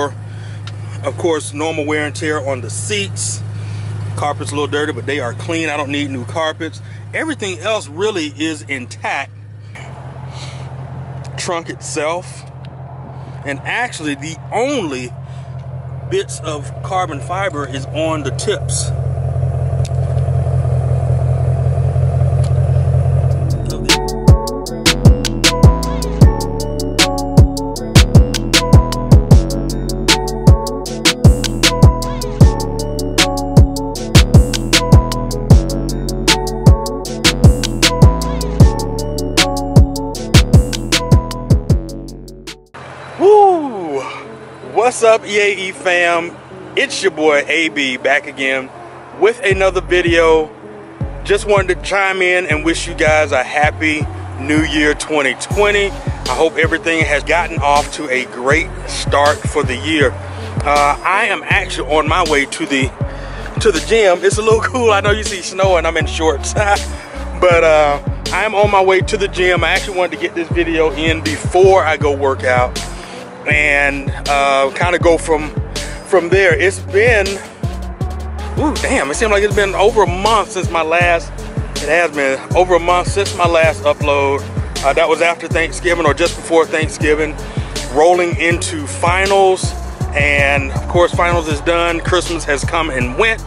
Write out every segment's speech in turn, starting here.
Of course, normal wear and tear on the seats. Carpet's a little dirty, but they are clean. I don't need new carpets. Everything else really is intact. Trunk itself, and actually the only bits of carbon fiber is on the tips. Woo! What's up, EAE fam? It's your boy AB back again with another video. Just wanted to chime in and wish you guys a happy New Year 2020. I hope everything has gotten off to a great start for the year. I am actually on my way to the gym. It's a little cool. I know you see snow and I'm in shorts, but I am on my way to the gym. I actually wanted to get this video in before I go work out and kind of go from there. It's been, ooh, damn, it seems like it's been over a month since my last, it has been over a month since my last upload. That was after Thanksgiving or just before Thanksgiving, rolling into finals. And of course, finals is done. Christmas has come and went.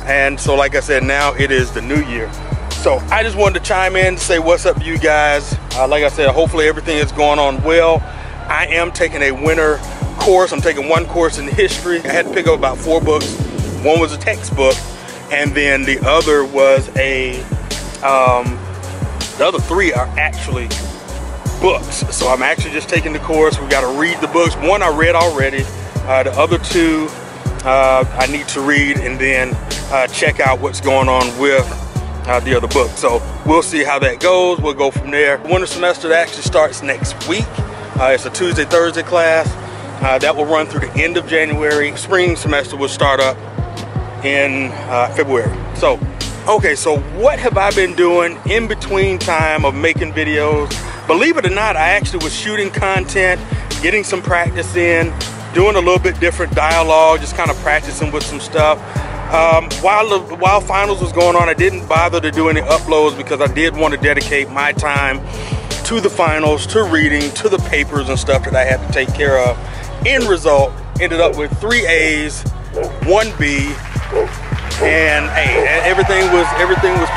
And so, like I said, now it is the new year. So I just wanted to chime in, say what's up, you guys. Like I said, hopefully everything is going on well. I am taking a winter course. I'm taking one course in history. I had to pick up about 4 books. One was a textbook, and then the other was the other 3 are actually books. So I'm actually just taking the course. We got to read the books. One I read already. The other 2 I need to read and then check out what's going on with the other book. So we'll see how that goes. We'll go from there. Winter semester that actually starts next week. It's a Tuesday, Thursday class. That will run through the end of January. Spring semester will start up in February. So, okay, so what have I been doing in between time of making videos? Believe it or not, I actually was shooting content, getting some practice in, doing a little bit different dialogue, just kind of practicing with some stuff. While finals was going on, I didn't bother to do any uploads because I did want to dedicate my time to the finals, to reading, to the papers and stuff that I had to take care of. End result, ended up with 3 A's, 1 B, and A. And everything was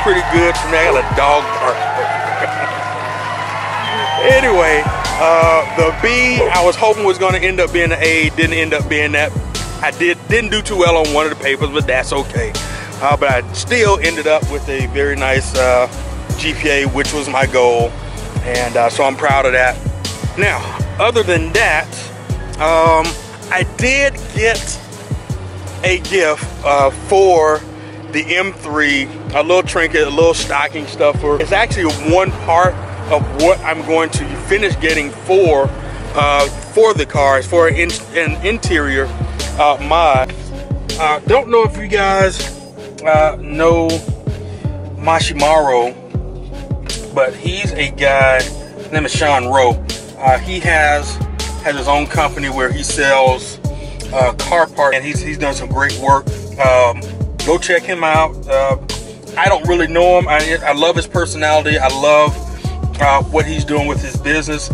pretty good for me. I got a dog park. Anyway, the B I was hoping was going to end up being an A, didn't end up being that. I didn't do too well on one of the papers, but that's okay. But I still ended up with a very nice GPA, which was my goal. And so I'm proud of that. Now, other than that, I did get a gift for the M3, a little trinket, a little stocking stuffer. It's actually one part of what I'm going to finish getting for the car, for an interior mod. Don't know if you guys know Mashimaro, but he's a guy, his name is Sean Rowe. He has his own company where he sells car parts, and he's done some great work. Go check him out. I don't really know him. I love his personality. I love what he's doing with his business.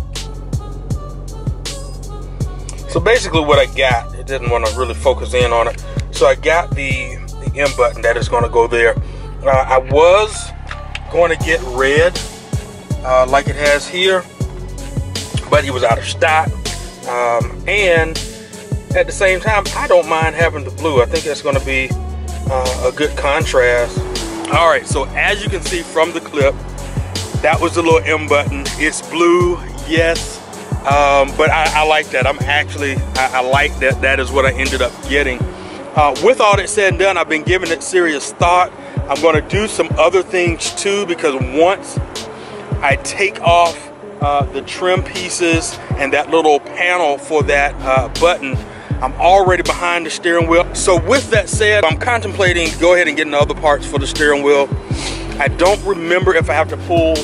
So basically what I got, it didn't want to really focus in on it. So I got the M button that is going to go there. I was going to get red like it has here, but he was out of stock. And at the same time, I don't mind having the blue. I think that's going to be a good contrast. All right, so as you can see from the clip, that was the little M button. It's blue, yes, but I like that. I like that. That is what I ended up getting. With all that said and done, I've been giving it serious thought. I'm going to do some other things too, because once I take off the trim pieces and that little panel for that button, I'm already behind the steering wheel. So with that said, I'm contemplating go ahead and getting the other parts for the steering wheel. I don't remember if I have to pull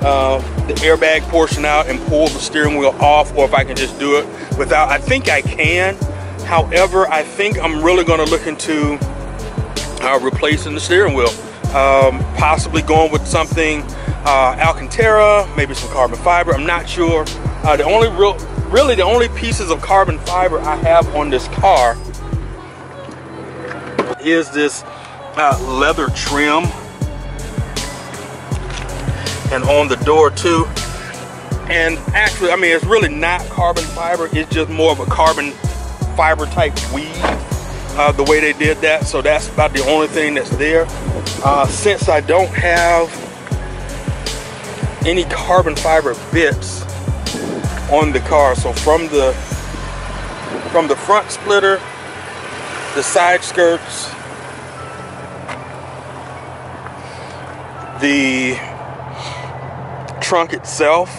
the airbag portion out and pull the steering wheel off, or if I can just do it without. I think I can. However, I think I'm really going to look into replacing the steering wheel. Possibly going with something Alcantara, maybe some carbon fiber. I'm not sure. The only pieces of carbon fiber I have on this car is this leather trim, and on the door too. And actually, I mean, it's really not carbon fiber, it's just more of a carbon fiber type weave, the way they did that. So that's about the only thing that's there. Since I don't have any carbon fiber bits on the car, so from the front splitter, the side skirts, the trunk itself,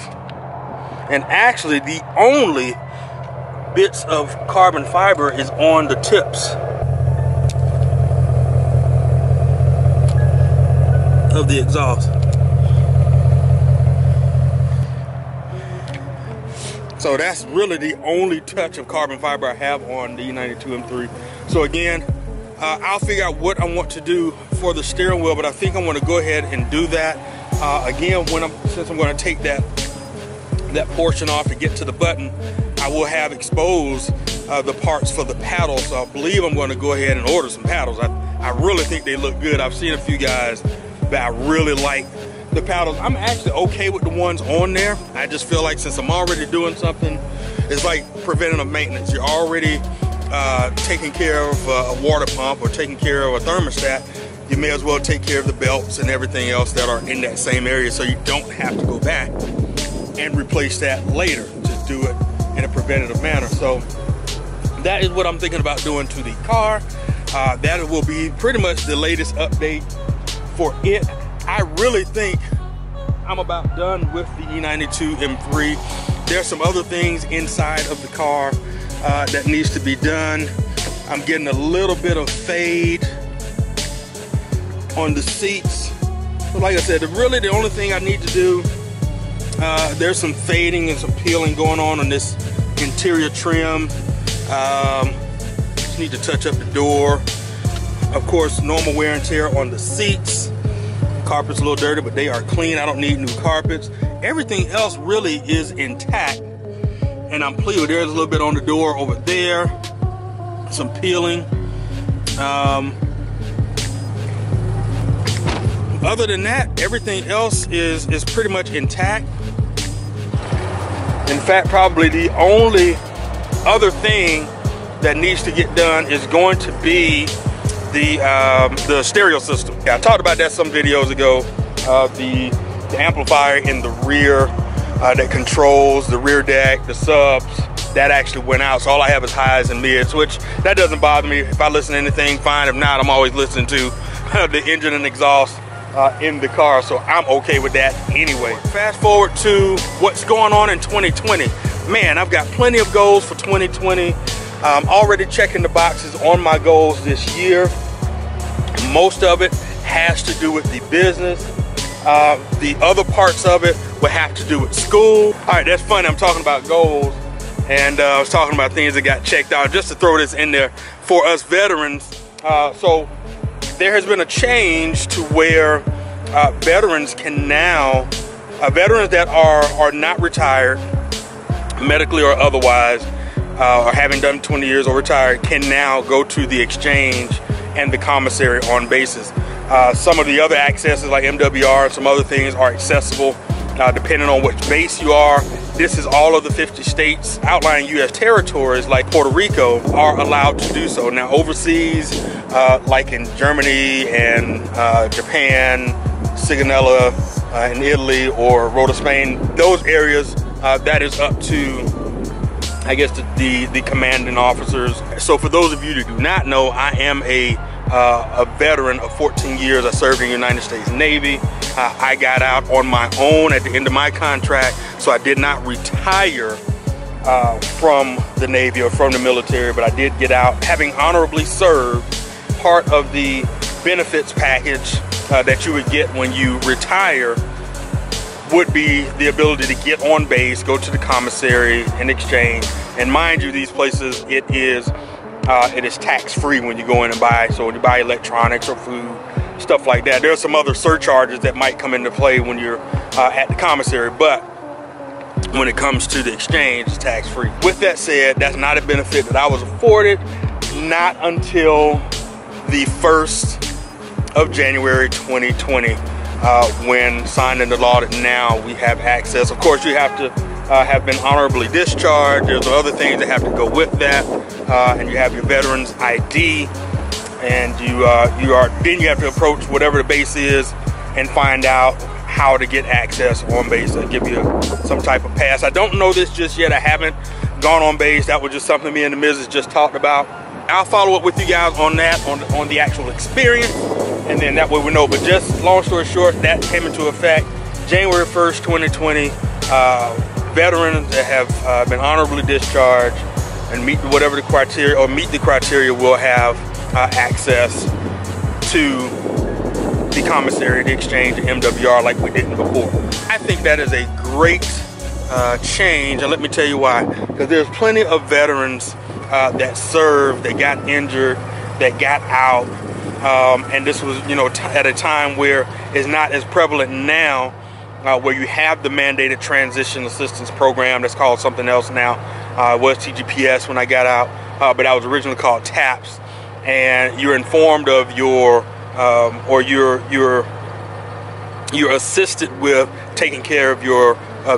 and actually the only bits of carbon fiber is on the tips of the exhaust. So that's really the only touch of carbon fiber I have on the E92 M3. So again, I'll figure out what I want to do for the steering wheel, but I think I want to go ahead and do that. Again, since I'm going to take that portion off to get to the button, I will have exposed the parts for the paddles. So I believe I'm going to go ahead and order some paddles. I really think they look good. I've seen a few guys that I really like the paddles. I'm actually okay with the ones on there. I just feel like since I'm already doing something, it's like preventative maintenance. You're already taking care of a water pump or taking care of a thermostat. You may as well take care of the belts and everything else that are in that same area, so you don't have to go back and replace that later. Just do it in a preventative manner. So that is what I'm thinking about doing to the car. That will be pretty much the latest update for it. I really think I'm about done with the E92 M3. There's some other things inside of the car that needs to be done. I'm getting a little bit of fade on the seats. So like I said, really the only thing I need to do, there's some fading and some peeling going on this interior trim. Just need to touch up the door. Of course, normal wear and tear on the seats. Carpet's a little dirty, but they are clean. I don't need new carpets. Everything else really is intact, and I'm pleased with. There's a little bit on the door over there, some peeling. Other than that, everything else is pretty much intact. In fact, probably the only other thing that needs to get done is going to be the stereo system. Yeah, I talked about that some videos ago. The amplifier in the rear that controls the rear deck, the subs, that actually went out. So all I have is highs and mids, which that doesn't bother me. If I listen to anything, fine. If not, I'm always listening to the engine and exhaust in the car, so I'm okay with that anyway. Fast forward to what's going on in 2020. Man, I've got plenty of goals for 2020. I'm already checking the boxes on my goals this year. Most of it has to do with the business. The other parts of it will have to do with school. All right, that's funny. I'm talking about goals, and I was talking about things that got checked out. Just to throw this in there for us veterans. So there has been a change to where veterans can now, veterans that are not retired, medically or otherwise, or having done 20 years or retired, can now go to the exchange and the commissary on basis. Some of the other accesses like MWR and some other things are accessible depending on which base you are. This is all of the 50 states. Outlying U.S. territories like Puerto Rico are allowed to do so. Now overseas, like in Germany and Japan, Sigonella in Italy, or Rota, Spain, those areas, that is up to, I guess, the commanding officers. So for those of you that do not know, I am a veteran of 14 years. I served in the United States Navy. I got out on my own at the end of my contract, so I did not retire from the Navy or from the military, but I did get out, having honorably served. Part of the benefits package that you would get when you retire would be the ability to get on base, go to the commissary and exchange. And mind you, these places, it is tax-free when you go in and buy. So when you buy electronics or food, stuff like that. There are some other surcharges that might come into play when you're at the commissary, but when it comes to the exchange, it's tax-free. With that said, that's not a benefit that I was afforded, not until the 1st of January 2020, when signed into law that now we have access. Of course, you have to have been honorably discharged. There's other things that have to go with that, and you have your veteran's ID, and then you have to approach whatever the base is and find out how to get access on base. They'll give you some type of pass. I don't know this just yet. I haven't gone on base. That was just something me and the missus just talked about. I'll follow up with you guys on that, on the actual experience, and then that way we know. But just long story short, that came into effect January 1st, 2020. Veterans that have been honorably discharged and meet whatever the criteria, or meet the criteria, will have access to the commissary, the exchange, the MWR, like we didn't before. I think that is a great change, and let me tell you why. Because there's plenty of veterans that served, that got injured, that got out, and this was, you know, at a time where it's not as prevalent now, where you have the mandated transition assistance program. That's called something else now. It was TGPS when I got out, but that was originally called TAPS, and you're informed of your or you're assisted with taking care of your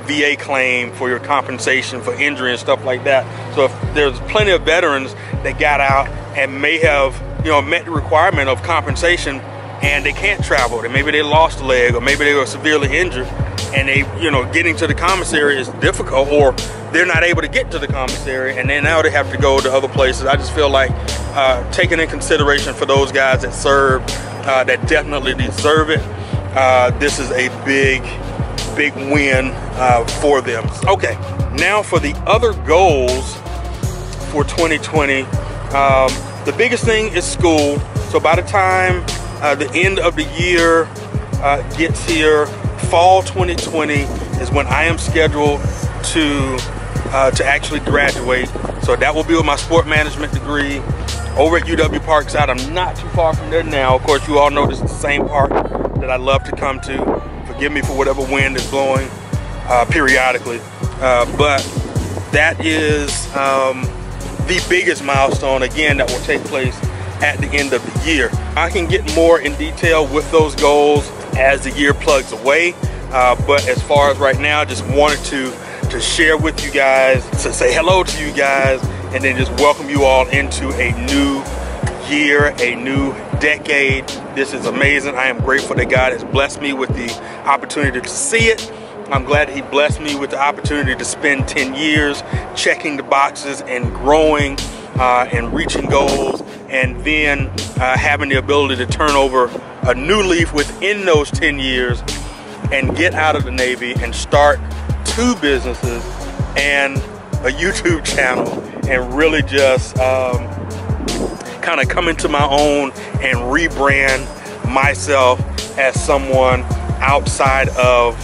VA claim for your compensation for injury and stuff like that. So if there's plenty of veterans that got out and may have, you know, met the requirement of compensation, and they can't travel, and maybe they lost a leg, or maybe they were severely injured, and they, you know, getting to the commissary is difficult, or they're not able to get to the commissary, and then now they have to go to other places. I just feel like taking in consideration for those guys that served, that definitely deserve it, this is a big win for them. Okay, now for the other goals for 2020, the biggest thing is school. So by the time the end of the year gets here, fall 2020 is when I am scheduled to actually graduate. So that will be with my sport management degree over at UW Parkside. I'm not too far from there now. Of course, you all know this is the same park that I love to come to. Forgive me for whatever wind is blowing periodically, but that is the biggest milestone, again, that will take place at the end of the year. I can get more in detail with those goals as the year plugs away, but as far as right now, just wanted to share with you guys, to say hello to you guys, and then just welcome you all into a new year, a new decade. This is amazing. I am grateful that God has blessed me with the opportunity to see it. I'm glad He blessed me with the opportunity to spend 10 years checking the boxes and growing and reaching goals, and then having the ability to turn over a new leaf within those 10 years and get out of the Navy and start 2 businesses and a YouTube channel, and really just kind of come into my own and rebrand myself as someone outside of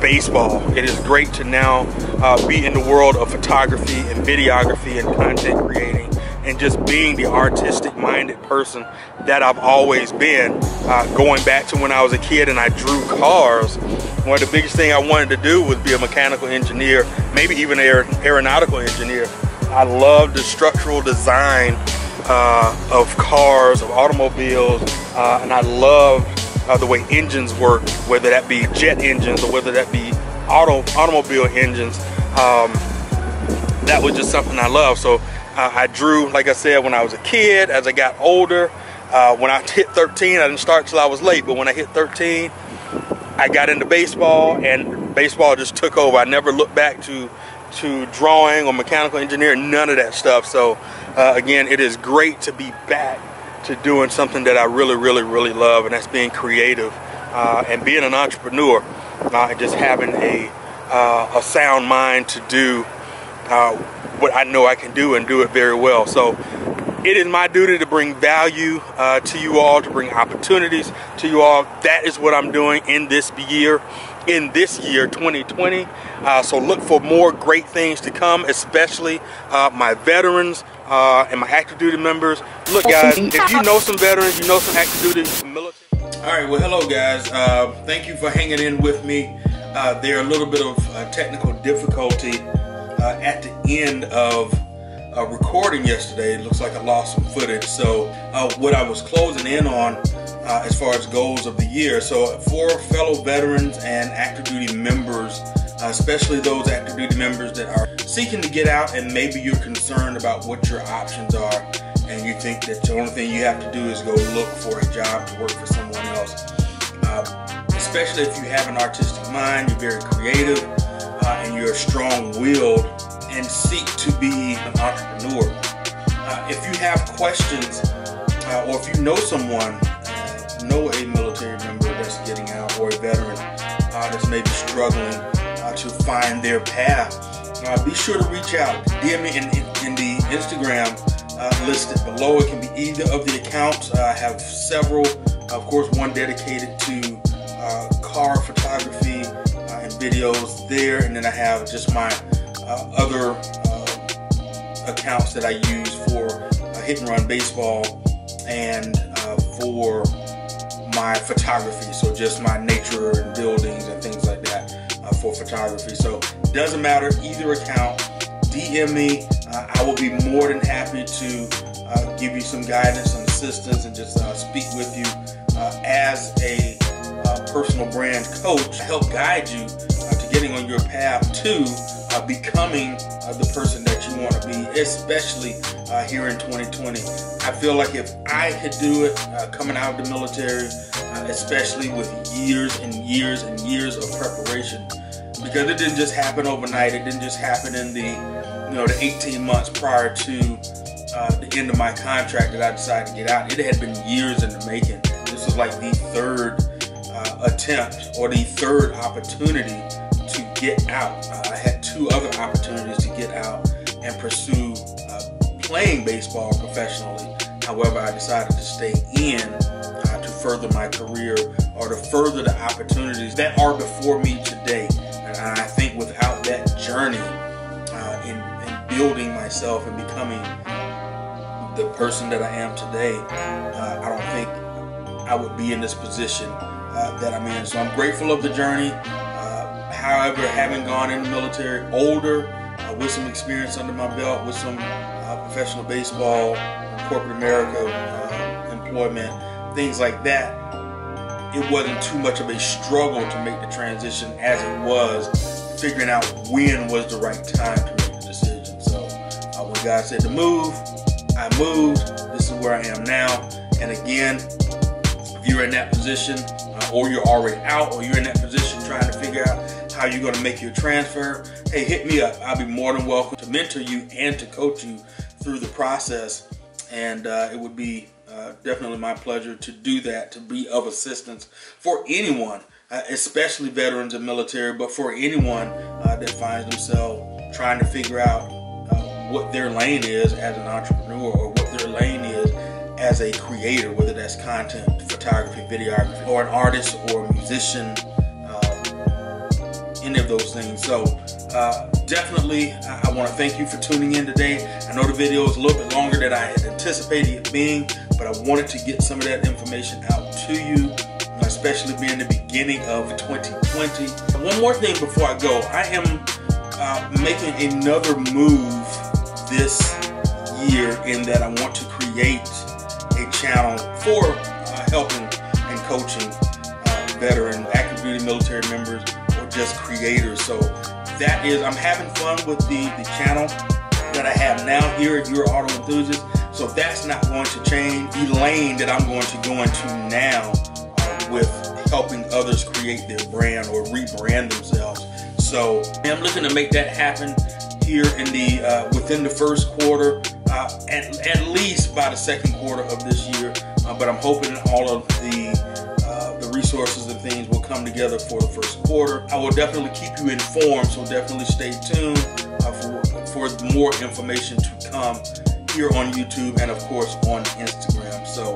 baseball. It is great to now be in the world of photography and videography and content creating, and just being the artistic minded person that I've always been. Going back to when I was a kid and I drew cars, one of the biggest things I wanted to do was be a mechanical engineer, maybe even an aeronautical engineer. I loved the structural design of cars, of automobiles, and I loved the way engines work, whether that be jet engines or whether that be automobile engines. That was just something I loved. So I drew, like I said, when I was a kid. As I got older, when I hit 13, I didn't start till I was late, but when I hit 13, I got into baseball, and baseball just took over. I never looked back to drawing or mechanical engineering, none of that stuff. So again, it is great to be back to doing something that I really love, and that's being creative and being an entrepreneur, and just having a sound mind to do what I know I can do, and do it very well. So it is my duty to bring value to you all, to bring opportunities to you all. That is what I'm doing in this year. in this year 2020. So look for more great things to come, especially my veterans and my active duty members. Look guys, if you know some veterans, you know some active duty military. Alright, well hello guys, thank you for hanging in with me. There are a little bit of technical difficulty at the end of recording yesterday. It looks like I lost some footage. So what I was closing in on as far as goals of the year, so for fellow veterans and active duty members, especially those active duty members that are seeking to get out and maybe you're concerned about what your options are and you think that the only thing you have to do is go look for a job to work for someone else. Especially if you have an artistic mind, you're very creative, and you're strong-willed and seek to be an entrepreneur. If you have questions or if you know someone, know a military member that's getting out or a veteran that's maybe struggling to find their path, be sure to reach out. DM me in the Instagram listed below. It can be either of the accounts. I have several, of course, one dedicated to car photography and videos there, and then I have just my other accounts that I use for hit and run baseball and for my photography, so just my nature and buildings and things like that for photography. So it doesn't matter, either account, DM me. I will be more than happy to give you some guidance and assistance and just speak with you as a personal brand coach, help guide you to getting on your path to becoming the person that you want to be, especially here in 2020. I feel like if I could do it coming out of the military, especially with years and years and years of preparation, because it didn't just happen overnight. It didn't just happen in the 18 months prior to the end of my contract that I decided to get out. It had been years in the making. This was like the third attempt or the third opportunity to get out. I had two other opportunities to get out and pursue playing baseball professionally. However, I decided to stay in to further my career or to further the opportunities that are before me today. And I think without that journey in building myself and becoming the person that I am today, I don't think I would be in this position that I'm in. So I'm grateful of the journey. However, having gone in the military older, with some experience under my belt, with some professional baseball, corporate America employment, things like that, it wasn't too much of a struggle to make the transition as it was figuring out when was the right time to make the decision. So when God said to move, I moved. This is where I am now. And again, if you're in that position, or you're already out, or you're in that position trying to figure out how you're going to make your transfer, hey, hit me up. I'll be more than welcome to mentor you and to coach you through the process. And it would be definitely my pleasure to do that, to be of assistance for anyone, especially veterans and military, but for anyone that finds themselves trying to figure out what their lane is as an entrepreneur, or what their lane is as a creator, whether that's content, photography, videography, or an artist or a musician, any of those things. So definitely I want to thank you for tuning in today. I know the video is a little bit longer than I had anticipated it being, but I wanted to get some of that information out to you, especially being the beginning of 2020. One more thing before I go, I am making another move this year in that I want to create a channel for helping and coaching veteran, active duty military members, or just creators. So that is, I'm having fun with the channel that I have now here at Euro Auto Enthusiast. So that's not going to change. The lane that I'm going to go into now with helping others create their brand or rebrand themselves. So I'm looking to make that happen here in the within the first quarter, at least by the second quarter of this year. But I'm hoping all of the resources and things will come together for the first quarter. I will definitely keep you informed, so definitely stay tuned for more information to come here on YouTube and of course on Instagram. So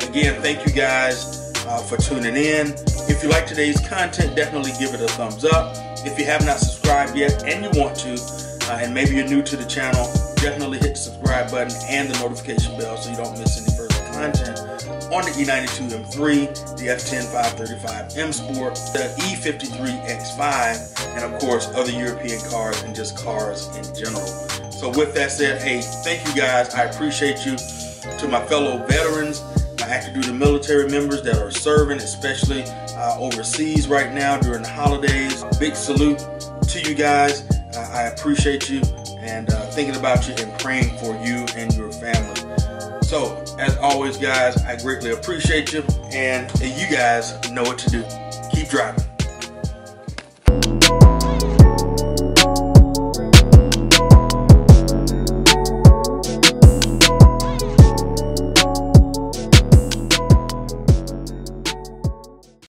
again, thank you guys for tuning in. If you like today's content, definitely give it a thumbs up. If you have not subscribed yet and you want to, and maybe you're new to the channel, definitely hit the subscribe button and the notification bell so you don't miss any further content on the E92 M3, the F10 535 M Sport, the E53 X5, and of course other European cars and just cars in general. So with that said, hey, thank you guys. I appreciate you. To my fellow veterans, my active duty military members that are serving, especially overseas right now during the holidays, big salute to you guys. I appreciate you and thinking about you and praying for you and your family. So, as always, guys, I greatly appreciate you, and you guys know what to do. Keep driving.